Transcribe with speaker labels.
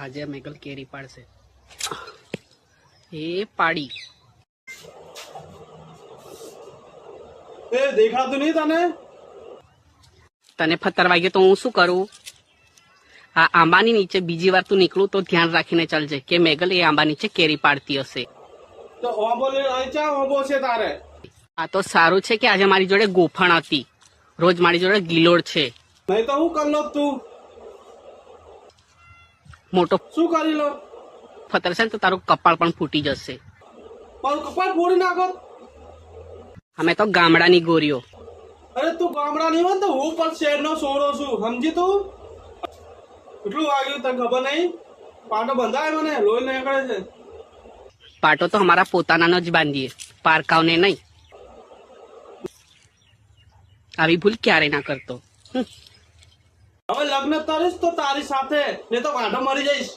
Speaker 1: આજે મેગલ કેરી પાડશે. એ પાડી.
Speaker 2: એ દેખાતું નહીં તને?
Speaker 1: તને ફતર વાગ્યો તો હું શું કરું? આ આંબાની નીચે બીજી વાર તું નીકળું તો ધ્યાન રાખીને ચાલજે કે મેગલ એ આંબા નીચે કેરી પાડતી હશે.
Speaker 2: તો ઓબો ઓબો છે તારે.
Speaker 1: આ તો સારું છે કે આજે મારી જોડે ગોફણ હતી. રોજ મારી જોડે ગિલોડ છે.
Speaker 2: નહીં તો હું કરી લો તું.
Speaker 1: મોટો
Speaker 2: શું કરી લો?
Speaker 1: ફતર છે ને તો તારું કપાળ પણ ફૂટી જશે.
Speaker 2: મારું કપાળ ફોડી નાખો.
Speaker 1: અમે તો ગામડાની ગોરીઓ.
Speaker 2: અરે તું ગામડા નહીં હોય તો હું પણ શહેરનો સોરો છું, સમજી તું? કેટલું વાગ્યું તને ખબર નહીં? પાટો બંધાય મને, લોહી નીકળે છે.
Speaker 1: પાટો તો અમારા પોતાના જ બાંધીએ, પારકાવને નહીં. આવી ભૂલ ક્યારે ના કરતો.
Speaker 2: હવે લગ્ન કરીશ તો તારી સાથે, નહીં તો વાંઢો મરી જઈશ.